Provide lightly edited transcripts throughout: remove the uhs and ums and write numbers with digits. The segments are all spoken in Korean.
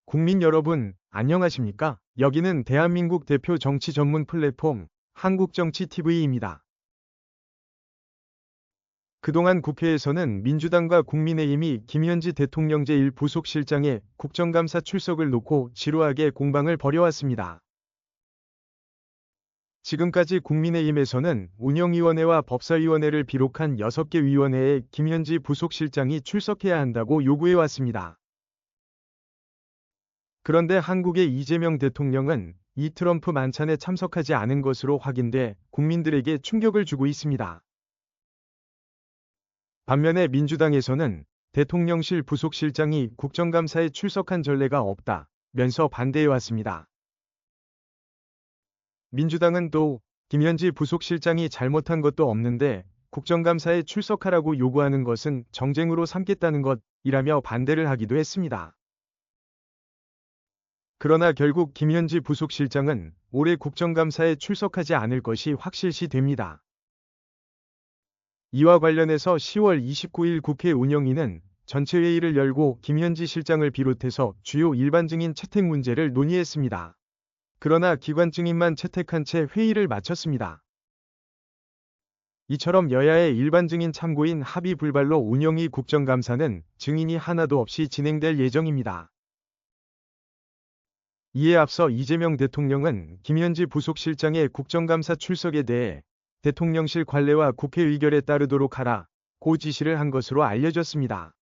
국민 여러분, 안녕하십니까? 여기는 대한민국 대표 정치 전문 플랫폼 한국정치TV입니다. 그동안 국회에서는 민주당과 국민의힘이 김현지 대통령 제1부속실장의 국정감사 출석을 놓고 지루하게 공방을 벌여왔습니다. 지금까지 국민의힘에서는 운영위원회와 법사위원회를 비롯한 6개 위원회에 김현지 부속실장이 출석해야 한다고 요구해왔습니다. 그런데 한국의 이재명 대통령은 이 트럼프 만찬에 참석하지 않은 것으로 확인돼 국민들에게 충격을 주고 있습니다. 반면에 민주당에서는 대통령실 부속실장이 국정감사에 출석한 전례가 없다면서 반대해왔습니다. 민주당은 또 김현지 부속실장이 잘못한 것도 없는데 국정감사에 출석하라고 요구하는 것은 정쟁으로 삼겠다는 것이라며 반대를 하기도 했습니다. 그러나 결국 김현지 부속실장은 올해 국정감사에 출석하지 않을 것이 확실시됩니다. 이와 관련해서 10월 29일 국회 운영위는 전체회의를 열고 김현지 실장을 비롯해서 주요 일반 증인 채택 문제를 논의했습니다. 그러나 기관 증인만 채택한 채 회의를 마쳤습니다. 이처럼 여야의 일반 증인 참고인 합의 불발로 운영위 국정감사는 증인이 하나도 없이 진행될 예정입니다. 이에 앞서 이재명 대통령은 김현지 부속실장의 국정감사 출석에 대해 대통령실 관례와 국회 의결에 따르도록 하라고 지시를 한 것으로 알려졌습니다.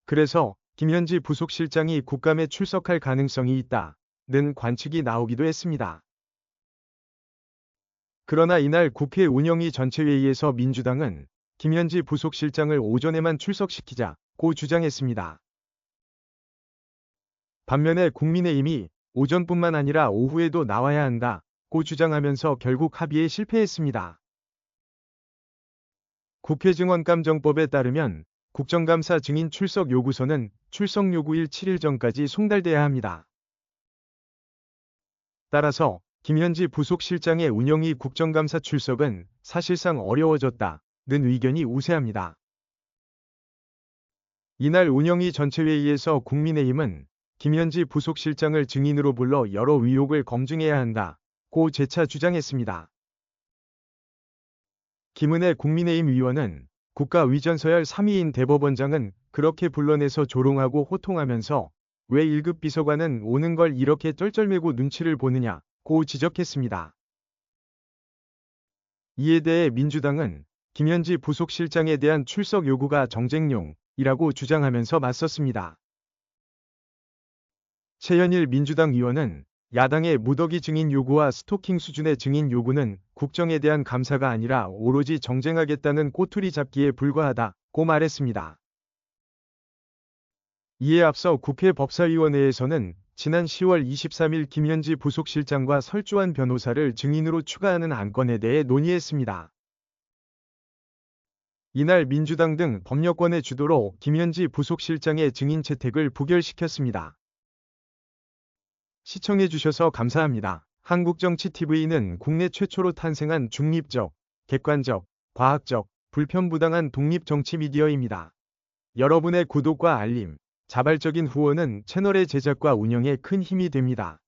그래서 김현지 부속실장이 국감에 출석할 가능성이 있다는 관측이 나오기도 했습니다. 그러나 이날 국회 운영위 전체회의에서 민주당은 김현지 부속실장을 오전에만 출석시키자고 주장했습니다. 반면에 국민의힘이 오전뿐만 아니라 오후에도 나와야 한다고 주장하면서 결국 합의에 실패했습니다. 국회증언감정법에 따르면 국정감사 증인 출석 요구서는 출석 요구일 7일 전까지 송달돼야 합니다. 따라서 김현지 부속실장의 운영위 국정감사 출석은 사실상 어려워졌다는 의견이 우세합니다. 이날 운영위 전체회의에서 국민의힘은 김현지 부속실장을 증인으로 불러 여러 의혹을 검증해야 한다고 재차 주장했습니다. 김은혜 국민의힘 의원은 국가위전서열 3위인 대법원장은 그렇게 불러내서 조롱하고 호통하면서 왜 1급 비서관은 오는 걸 이렇게 쩔쩔매고 눈치를 보느냐고 지적했습니다. 이에 대해 민주당은 김현지 부속실장에 대한 출석 요구가 정쟁용이라고 주장하면서 맞섰습니다. 최현일 민주당 의원은 야당의 무더기 증인 요구와 스토킹 수준의 증인 요구는 국정에 대한 감사가 아니라 오로지 정쟁하겠다는 꼬투리 잡기에 불과하다고 말했습니다. 이에 앞서 국회 법사위원회에서는 지난 10월 23일 김현지 부속실장과 설주환 변호사를 증인으로 추가하는 안건에 대해 논의했습니다. 이날 민주당 등 법여권의 주도로 김현지 부속실장의 증인 채택을 부결시켰습니다. 시청해주셔서 감사합니다. 한국정치TV는 국내 최초로 탄생한 중립적, 객관적, 과학적, 불편부당한 독립정치 미디어입니다. 여러분의 구독과 알림, 자발적인 후원은 채널의 제작과 운영에 큰 힘이 됩니다.